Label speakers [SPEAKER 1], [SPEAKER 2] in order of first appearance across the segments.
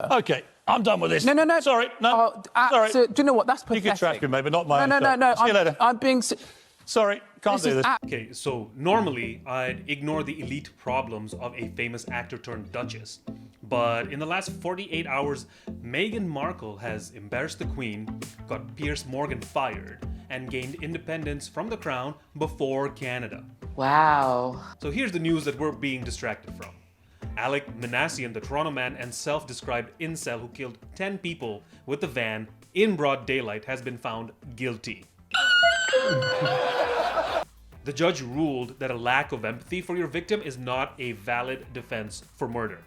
[SPEAKER 1] Okay, I'm done with this.
[SPEAKER 2] No.
[SPEAKER 1] Sorry, no. Sorry.
[SPEAKER 2] Do you know what? That's pathetic.
[SPEAKER 1] You can track me, maybe not my own.
[SPEAKER 2] No.
[SPEAKER 1] See you later.
[SPEAKER 2] I'm being...
[SPEAKER 1] Sorry, can't do this.
[SPEAKER 3] Okay, so normally I'd ignore the elite problems of a famous actor turned duchess. But in the last 48 hours, Meghan Markle has embarrassed the Queen, got Piers Morgan fired, and gained independence from the crown before Canada.
[SPEAKER 2] Wow.
[SPEAKER 3] So here's the news that we're being distracted from. Alek Minassian, the Toronto man and self-described incel who killed 10 people with a van in broad daylight, has been found guilty. The judge ruled that a lack of empathy for your victim is not a valid defense for murder.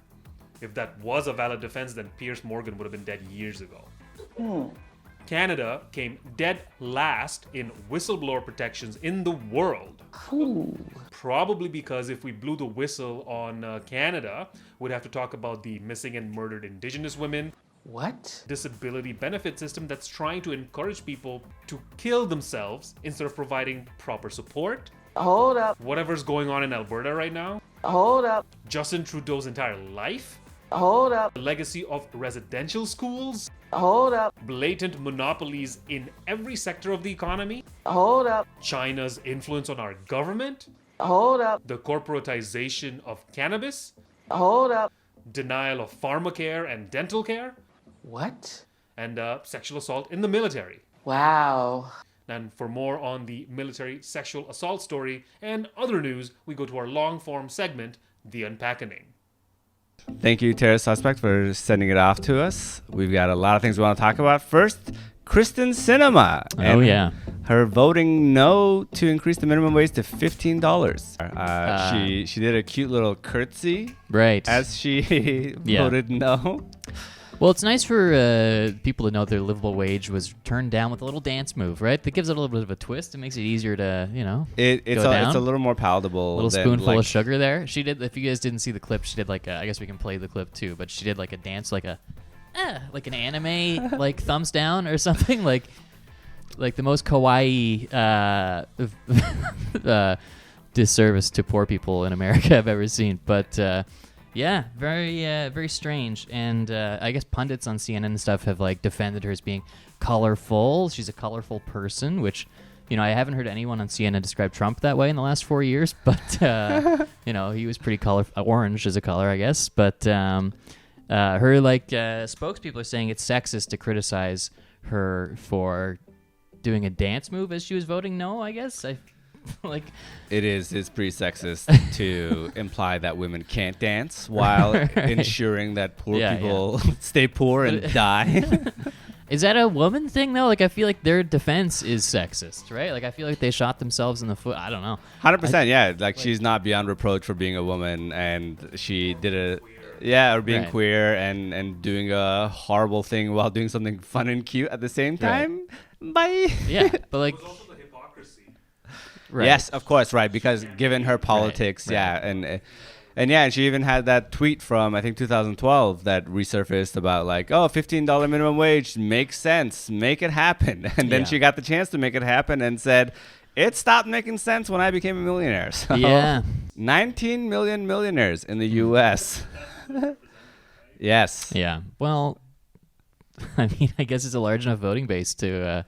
[SPEAKER 3] If that was a valid defense, then Piers Morgan would have been dead years ago. Canada came dead last in whistleblower protections in the world. Probably because if we blew the whistle on Canada, we'd have to talk about the missing and murdered Indigenous women.
[SPEAKER 2] What?
[SPEAKER 3] Disability benefit system that's trying to encourage people to kill themselves instead of providing proper support.
[SPEAKER 2] Hold up.
[SPEAKER 3] Whatever's going on in Alberta right now.
[SPEAKER 2] Hold up.
[SPEAKER 3] Justin Trudeau's entire life.
[SPEAKER 2] Hold up.
[SPEAKER 3] The legacy of residential schools.
[SPEAKER 2] Hold up.
[SPEAKER 3] Blatant monopolies in every sector of the economy.
[SPEAKER 2] Hold up.
[SPEAKER 3] China's influence on our government.
[SPEAKER 2] Hold up.
[SPEAKER 3] The corporatization of cannabis.
[SPEAKER 2] Hold up.
[SPEAKER 3] Denial of pharmacare and dental care.
[SPEAKER 2] What?
[SPEAKER 3] And sexual assault in the military.
[SPEAKER 2] Wow.
[SPEAKER 3] And for more on the military sexual assault story and other news, we go to our long-form segment, The Unpacking.
[SPEAKER 4] Thank you, Terror Suspect, for sending it off to us. We've got a lot of things we want to talk about. First, Kyrsten Sinema. And her voting no to increase the minimum wage to $15. She did a cute little curtsy.
[SPEAKER 5] Right.
[SPEAKER 4] As she voted no.
[SPEAKER 5] Well, it's nice for people to know their livable wage was turned down with a little dance move, right? That gives it a little bit of a twist. It makes it easier to,
[SPEAKER 4] it's a little more palatable.
[SPEAKER 5] A little spoonful of sugar there. She did. If you guys didn't see the clip, she did I guess we can play the clip too. But she did like a dance, like an anime, like thumbs down or something, like the most kawaii disservice to poor people in America I've ever seen. But yeah, very strange. And I guess pundits on CNN and stuff have defended her as being colorful. She's a colorful person, which, I haven't heard anyone on CNN describe Trump that way in the last 4 years. But, he was pretty colorful. Orange is a color, I guess. But her spokespeople are saying it's sexist to criticize her for doing a dance move as she was voting no, I guess.
[SPEAKER 4] It's pretty sexist to imply that women can't dance while ensuring that poor people stay poor and die.
[SPEAKER 5] Is that a woman thing though? I feel like their defense is sexist, right? I feel like they shot themselves in the foot. I don't know.
[SPEAKER 4] 100%, yeah. She's not beyond reproach for being a woman, and she did or being queer and doing a horrible thing while doing something fun and cute at the same time. Bye.
[SPEAKER 5] Yeah, but
[SPEAKER 4] Right. Yes, of course, right, because given her politics, and she even had that tweet from, I think, 2012 that resurfaced about $15 minimum wage makes sense, make it happen. And then she got the chance to make it happen and said, it stopped making sense when I became a millionaire. So 19 million millionaires in the U.S. Yes.
[SPEAKER 5] Yeah, well, I mean, I guess it's a large enough voting base to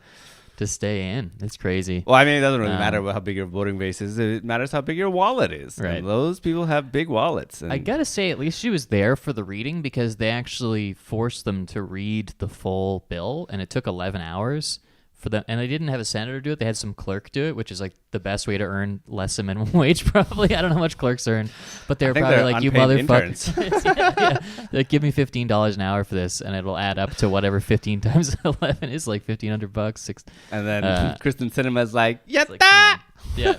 [SPEAKER 5] stay in. It's crazy.
[SPEAKER 4] Well, I mean, it doesn't really matter how big your voting base is. It matters how big your wallet is.
[SPEAKER 5] Right.
[SPEAKER 4] And those people have big wallets. And
[SPEAKER 5] I gotta say, at least she was there for the reading, because they actually forced them to read the full bill, and it took 11 hours for them. And they didn't have a senator do it. They had some clerk do it, which is the best way to earn less than minimum wage, probably. I don't know how much clerks earn, but they were probably you motherfuckers. Give me $15 an hour for this, and it'll add up to whatever 15 times 11 is, $1,500.
[SPEAKER 4] And then Kyrsten Sinema's
[SPEAKER 5] yatta! Yeah.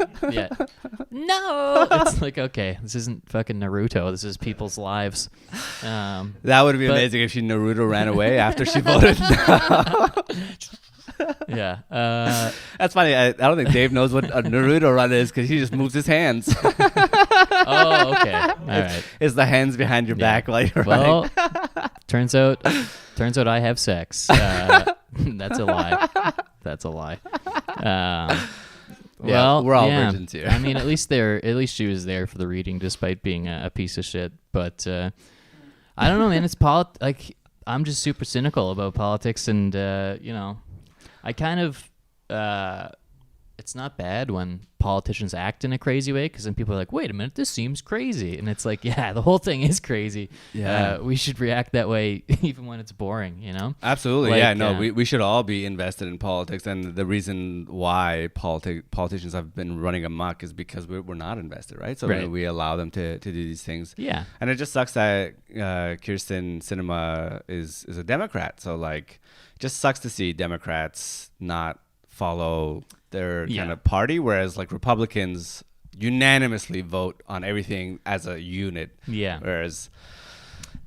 [SPEAKER 5] No! It's okay, this isn't fucking Naruto. This is people's lives.
[SPEAKER 4] That would be amazing if Naruto ran away after she voted no.
[SPEAKER 5] Yeah.
[SPEAKER 4] That's funny. I don't think Dave knows what a Naruto run is because he just moves his hands.
[SPEAKER 5] Oh, okay. All right.
[SPEAKER 4] It's the hands behind your back while you're running.
[SPEAKER 5] turns out I have sex. That's a lie. That's a lie.
[SPEAKER 4] We're all virgins here.
[SPEAKER 5] I mean, at least she was there for the reading, despite being a piece of shit. But I don't know, man. It's I'm just super cynical about politics, and I kind of it's not bad when politicians act in a crazy way, because then people are like, wait a minute, this seems crazy. And it's like, yeah, the whole thing is crazy.
[SPEAKER 4] Yeah.
[SPEAKER 5] We should react that way even when it's boring,
[SPEAKER 4] Absolutely.
[SPEAKER 5] Like,
[SPEAKER 4] Yeah, no, we should all be invested in politics. And the reason why politicians have been running amok is because we're not invested, right? So
[SPEAKER 5] Right.
[SPEAKER 4] we allow them to do these things.
[SPEAKER 5] Yeah.
[SPEAKER 4] And it just sucks that Kyrsten Sinema is a Democrat. So, like, it just sucks to see Democrats not follow their kind of party, whereas like Republicans unanimously vote on everything as a unit.
[SPEAKER 5] Yeah.
[SPEAKER 4] Whereas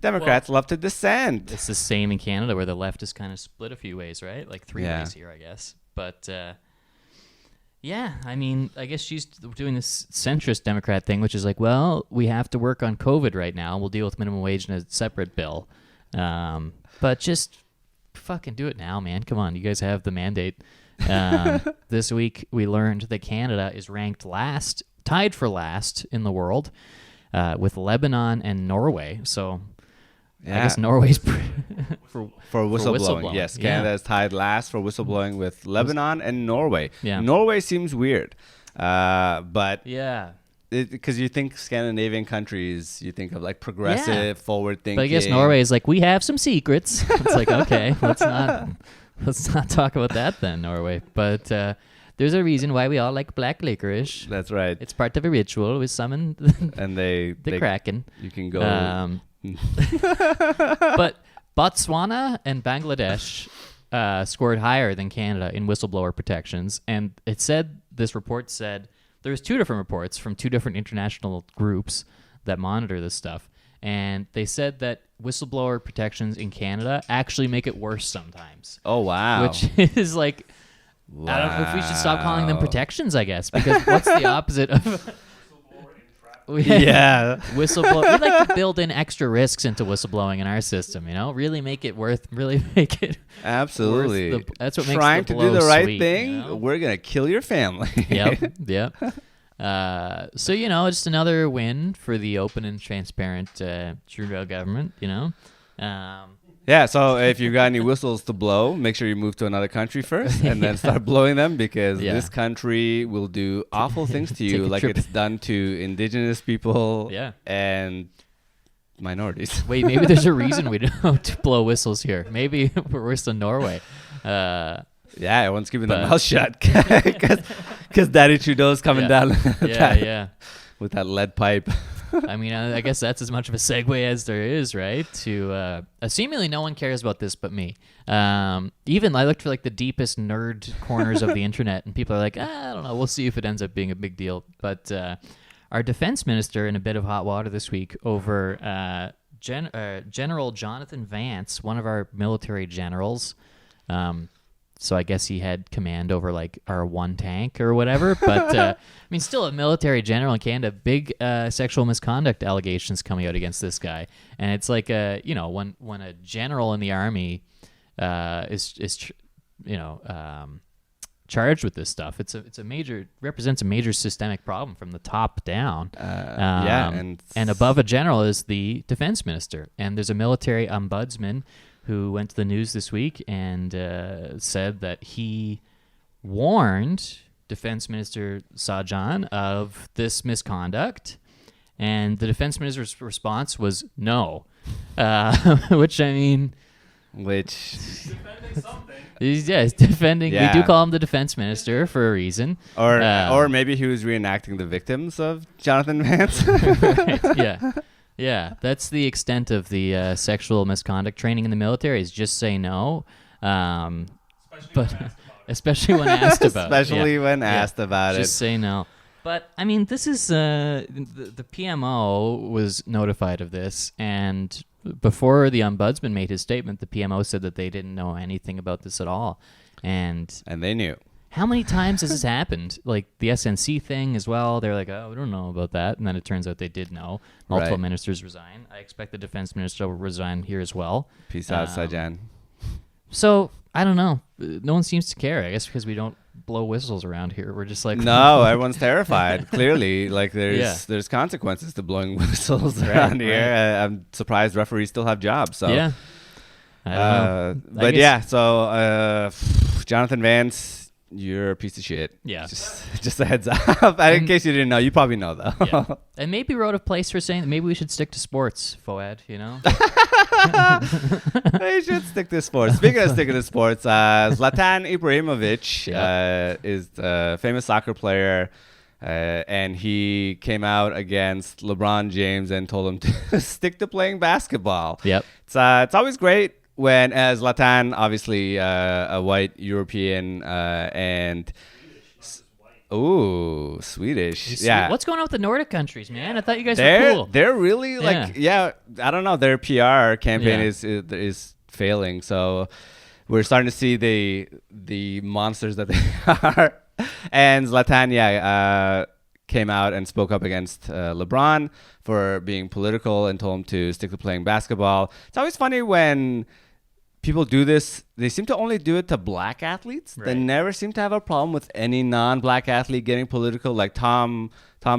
[SPEAKER 4] Democrats love to dissent.
[SPEAKER 5] It's the same in Canada, where the left is kind of split a few ways, right? Like three
[SPEAKER 4] Yeah.
[SPEAKER 5] ways here, I guess. But yeah, I mean, I guess she's doing this centrist Democrat thing, which is like, well, we have to work on COVID right now. We'll deal with minimum wage in a separate bill. But just fucking do it now, man. Come on, you guys have the mandate. This week we learned that Canada is ranked tied for last in the world, with Lebanon and Norway. So I guess Norway's for
[SPEAKER 4] whistleblowing. Yes, Canada is tied last for whistleblowing with Lebanon and Norway.
[SPEAKER 5] Yeah.
[SPEAKER 4] Norway seems weird, but
[SPEAKER 5] Yeah.
[SPEAKER 4] because you think Scandinavian countries, you think of like progressive, forward thinking.
[SPEAKER 5] But I guess Norway is like, we have some secrets. It's like, okay, let's not talk about that then, Norway. But there's a reason why we all like black licorice.
[SPEAKER 4] That's right.
[SPEAKER 5] It's part of a ritual. We summon
[SPEAKER 4] And they
[SPEAKER 5] Kraken.
[SPEAKER 4] You can go.
[SPEAKER 5] But Botswana and Bangladesh scored higher than Canada in whistleblower protections. And this report said, there was two different reports from two different international groups that monitor this stuff. And they said that whistleblower protections in Canada actually make it worse sometimes.
[SPEAKER 4] Oh, wow.
[SPEAKER 5] Which is like, I don't know if we should stop calling them protections, I guess, because what's the opposite of...
[SPEAKER 4] Yeah.
[SPEAKER 5] Whistleblower. We like to build in extra risks into whistleblowing in our system, really make it
[SPEAKER 4] Absolutely.
[SPEAKER 5] That's what makes
[SPEAKER 4] Trying
[SPEAKER 5] the
[SPEAKER 4] to do
[SPEAKER 5] blow
[SPEAKER 4] the right
[SPEAKER 5] sweet,
[SPEAKER 4] thing, we're going to kill your family.
[SPEAKER 5] Yep. So, just another win for the open and transparent Trudeau government,
[SPEAKER 4] Yeah, so if you've got any whistles to blow, make sure you move to another country first and then start blowing them, because this country will do awful things to you,
[SPEAKER 5] Take a
[SPEAKER 4] like
[SPEAKER 5] trip.
[SPEAKER 4] it's done to indigenous people
[SPEAKER 5] Yeah.
[SPEAKER 4] and minorities.
[SPEAKER 5] Wait, maybe there's a reason we don't blow whistles here. Maybe we're worse than Norway.
[SPEAKER 4] Yeah, everyone's keeping their mouth shut because Daddy Trudeau's coming down with that lead pipe.
[SPEAKER 5] I mean, I guess that's as much of a segue as there is, right? To seemingly no one cares about this but me. Even I looked for like the deepest nerd corners of the internet, and people are like, I don't know. We'll see if it ends up being a big deal. But our defense minister in a bit of hot water this week over General Jonathan Vance, one of our military generals. So I guess he had command over like our one tank or whatever. But I mean, still a military general in Canada. Big sexual misconduct allegations coming out against this guy, and it's like when a general in the army is charged with this stuff, represents a major systemic problem from the top down. And above a general is the defense minister, and there's a military ombudsman who went to the news this week and said that he warned Defense Minister Sajjan of this misconduct, and the Defense Minister's response was no, which I mean...
[SPEAKER 4] Defending
[SPEAKER 5] something. He's defending.
[SPEAKER 4] Yeah.
[SPEAKER 5] We do call him the Defense Minister for a reason.
[SPEAKER 4] Or maybe he was reenacting the victims of Jonathan Vance.
[SPEAKER 5] Right, yeah, that's the extent of the sexual misconduct training in the military, is just say no. Especially when asked about it.
[SPEAKER 4] Especially when asked about it.
[SPEAKER 5] Just say no. But, I mean, this is... the PMO was notified of this, and before the ombudsman made his statement, the PMO said that they didn't know anything about this at all. And
[SPEAKER 4] they knew.
[SPEAKER 5] How many times has this happened? Like the SNC thing as well. They're like, oh, we don't know about that. And then it turns out they did know. Multiple ministers resign. I expect the defense minister will resign here as well.
[SPEAKER 4] Peace out, Sajjan.
[SPEAKER 5] So, I don't know. No one seems to care, I guess, because we don't blow whistles around here. We're just like...
[SPEAKER 4] No, everyone's terrified. Clearly, like there's consequences to blowing whistles around here. I'm surprised referees still have jobs. So.
[SPEAKER 5] Yeah. I don't know. I
[SPEAKER 4] But
[SPEAKER 5] guess-
[SPEAKER 4] yeah, so Jonathan Vance, you're a piece of shit.
[SPEAKER 5] Yeah.
[SPEAKER 4] Just a heads up. In case you didn't know, you probably know though.
[SPEAKER 5] Yeah. And maybe wrote a place for saying that maybe we should stick to sports, Fouad, you know?
[SPEAKER 4] They should stick to sports. Speaking of sticking to sports, Zlatan Ibrahimovic is a famous soccer player, and he came out against LeBron James and told him to stick to playing basketball.
[SPEAKER 5] Yep.
[SPEAKER 4] It's always great when, as Zlatan, obviously a white European, and ooh, Swedish. Yeah.
[SPEAKER 5] What's going on with the Nordic countries, man? I thought you guys were
[SPEAKER 4] They're
[SPEAKER 5] cool.
[SPEAKER 4] they're really like I don't know, their PR campaign
[SPEAKER 5] Yeah.
[SPEAKER 4] is failing, so we're starting to see the monsters that they are. And Zlatan came out and spoke up against LeBron for being political and told him to stick to playing basketball. It's always funny when people do this. They seem to only do it to black athletes. They
[SPEAKER 5] Right.
[SPEAKER 4] never seem to have a problem with any non-black athlete getting political. Like Tom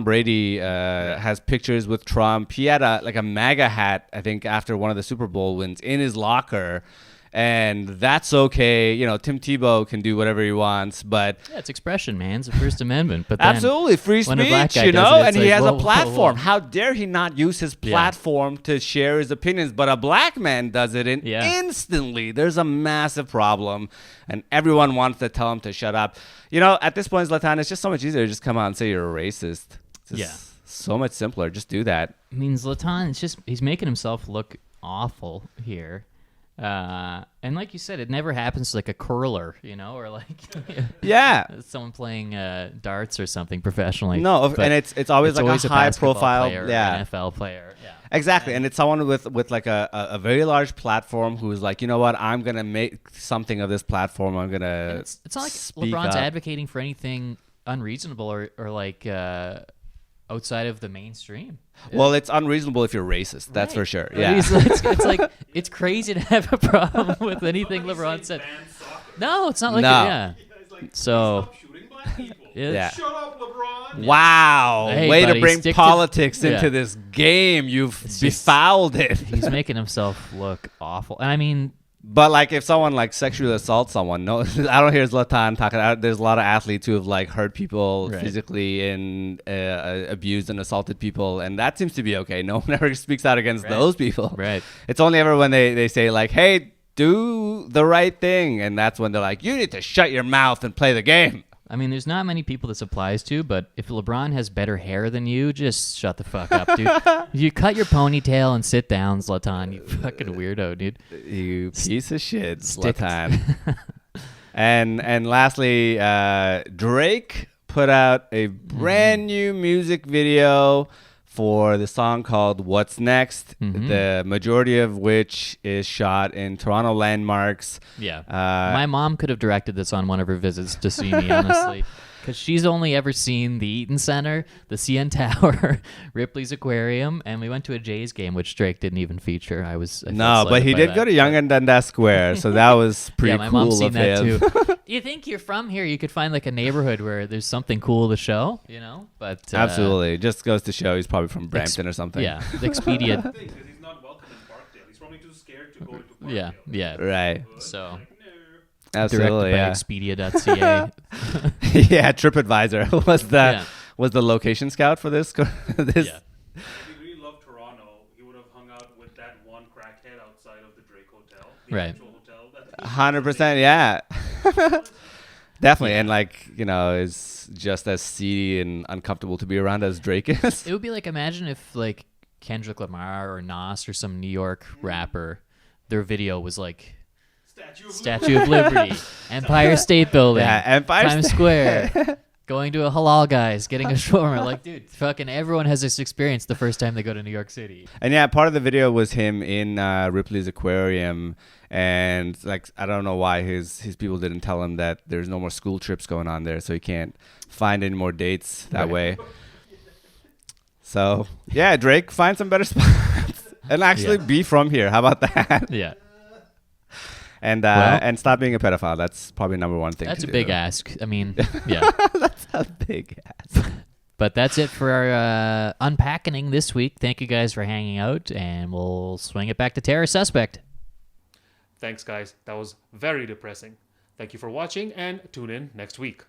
[SPEAKER 4] Brady has pictures with Trump. He had a MAGA hat, I think, after one of the Super Bowl wins in his locker. And that's okay. You know, Tim Tebow can do whatever he wants, but
[SPEAKER 5] Yeah, it's expression, man. It's the First Amendment. But then
[SPEAKER 4] absolutely free
[SPEAKER 5] when a black
[SPEAKER 4] speech,
[SPEAKER 5] guy
[SPEAKER 4] you
[SPEAKER 5] does
[SPEAKER 4] know,
[SPEAKER 5] it, it's
[SPEAKER 4] and he
[SPEAKER 5] like,
[SPEAKER 4] has
[SPEAKER 5] whoa,
[SPEAKER 4] a
[SPEAKER 5] whoa,
[SPEAKER 4] platform.
[SPEAKER 5] whoa.
[SPEAKER 4] How dare he not use his
[SPEAKER 5] Yeah.
[SPEAKER 4] platform to share his opinions? But a black man does it, and
[SPEAKER 5] Yeah.
[SPEAKER 4] instantly there's a massive problem, and everyone wants to tell him to shut up. You know, at this point, Zlatan, it's just so much easier to just come out and say you're a racist. It's just
[SPEAKER 5] Yeah.
[SPEAKER 4] so much simpler. Just do that.
[SPEAKER 5] I mean, Zlatan, he's making himself look awful here. And like you said, it never happens to like a curler, you know, or like
[SPEAKER 4] Yeah.
[SPEAKER 5] someone playing darts or something professionally.
[SPEAKER 4] No,
[SPEAKER 5] But
[SPEAKER 4] and it's always like
[SPEAKER 5] always
[SPEAKER 4] a
[SPEAKER 5] a
[SPEAKER 4] high
[SPEAKER 5] basketball
[SPEAKER 4] profile,
[SPEAKER 5] player, or
[SPEAKER 4] yeah.
[SPEAKER 5] NFL player. Yeah.
[SPEAKER 4] Exactly, and it's someone with like a very large platform who's like, you know what, I'm gonna make something of this platform. I'm gonna.
[SPEAKER 5] And it's not like
[SPEAKER 4] speak
[SPEAKER 5] LeBron's
[SPEAKER 4] up.
[SPEAKER 5] advocating for anything unreasonable or like outside of the mainstream.
[SPEAKER 4] Well, it's unreasonable if you're racist. That's for
[SPEAKER 5] Right.
[SPEAKER 4] sure.
[SPEAKER 5] But
[SPEAKER 4] Yeah.
[SPEAKER 5] it's like it's crazy to have a problem with anything LeBron said. No, it's not like
[SPEAKER 4] No.
[SPEAKER 5] Yeah. So
[SPEAKER 3] Shooting black people.
[SPEAKER 4] Yeah.
[SPEAKER 3] Shut up, LeBron.
[SPEAKER 4] Wow.
[SPEAKER 5] Hey,
[SPEAKER 4] Way
[SPEAKER 5] buddy,
[SPEAKER 4] to bring
[SPEAKER 5] stick to-
[SPEAKER 4] politics
[SPEAKER 5] Yeah.
[SPEAKER 4] into this game. You've
[SPEAKER 5] just-
[SPEAKER 4] befouled it.
[SPEAKER 5] he's making himself look awful. And I mean,
[SPEAKER 4] But like, if someone like sexually assaults someone, no, I don't hear Zlatan talking. There's a lot of athletes who have like hurt people
[SPEAKER 5] Right.
[SPEAKER 4] physically and abused and assaulted people, and that seems to be okay. No one ever speaks out against
[SPEAKER 5] Right.
[SPEAKER 4] those people.
[SPEAKER 5] Right.
[SPEAKER 4] It's only ever when they say like, "Hey, do the right thing," and that's when they're like, "You need to shut your mouth and play the game."
[SPEAKER 5] I mean, there's not many people this applies to, but if LeBron has better hair than you, just shut the fuck up, dude. You cut your ponytail and sit down, Zlatan. You fucking weirdo, dude.
[SPEAKER 4] You piece of shit,
[SPEAKER 5] Stick-
[SPEAKER 4] Zlatan. and lastly, Drake put out a brand new music video for the song called What's Next, the majority of which is shot in Toronto landmarks.
[SPEAKER 5] Yeah. My mom could have directed this on one of her visits to see me, honestly. Because she's only ever seen the Eaton Center, the CN Tower, Ripley's Aquarium, and we went to a Jays game, which Drake didn't even feature. I felt
[SPEAKER 4] No, but
[SPEAKER 5] slighted
[SPEAKER 4] he
[SPEAKER 5] by
[SPEAKER 4] did
[SPEAKER 5] that.
[SPEAKER 4] go to Yonge and Dundas Square, so that was pretty
[SPEAKER 5] Yeah, my
[SPEAKER 4] cool
[SPEAKER 5] mom's seen
[SPEAKER 4] of
[SPEAKER 5] that
[SPEAKER 4] him.
[SPEAKER 5] too. You think you're from here, you could find like a neighborhood where there's something cool to show, you know? But
[SPEAKER 4] Absolutely. Just goes to show he's probably from Brampton or something.
[SPEAKER 5] Yeah, the Expedia.
[SPEAKER 3] Because he's not welcome in Parkdale. He's probably too scared to go into Parkdale.
[SPEAKER 5] Yeah, yeah.
[SPEAKER 4] Right.
[SPEAKER 5] So
[SPEAKER 4] Absolutely,
[SPEAKER 5] directed by
[SPEAKER 4] yeah.
[SPEAKER 5] Expedia.ca.
[SPEAKER 4] Yeah, TripAdvisor was the location scout for this. this.
[SPEAKER 5] Yeah.
[SPEAKER 3] If he really loved Toronto, he would have hung out with that one crackhead outside of the Drake Hotel. The
[SPEAKER 5] Right.
[SPEAKER 3] actual hotel. That
[SPEAKER 4] 100%, yeah. Definitely, and like, you know, is just as seedy and uncomfortable to be around as Drake is.
[SPEAKER 5] It would be like, imagine if like Kendrick Lamar or Nas or some New York rapper, their video was like Statue of Liberty, Empire State Building,
[SPEAKER 4] Yeah, Empire
[SPEAKER 5] Times
[SPEAKER 4] State.
[SPEAKER 5] Square, going to a halal guy's, getting a shawarma. Like, dude, fucking everyone has this experience the first time they go to New York City.
[SPEAKER 4] And yeah, part of the video was him in Ripley's Aquarium, and like, I don't know why his people didn't tell him that there's no more school trips going on there, so he can't find any more dates that
[SPEAKER 5] Right.
[SPEAKER 4] way. So yeah, Drake, find some better spots and actually
[SPEAKER 5] Yeah.
[SPEAKER 4] be from here. How about that?
[SPEAKER 5] Yeah,
[SPEAKER 4] And
[SPEAKER 5] Well-
[SPEAKER 4] and stop being a pedophile. That's probably number one thing.
[SPEAKER 5] that's
[SPEAKER 4] to
[SPEAKER 5] a
[SPEAKER 4] do.
[SPEAKER 5] big ask. I mean, yeah.
[SPEAKER 4] That's a big ass.
[SPEAKER 5] But that's it for our unpacking this week. Thank you guys for hanging out, and we'll swing it back to Terror Suspect.
[SPEAKER 3] Thanks, guys. That was very depressing. Thank you for watching, and tune in next week.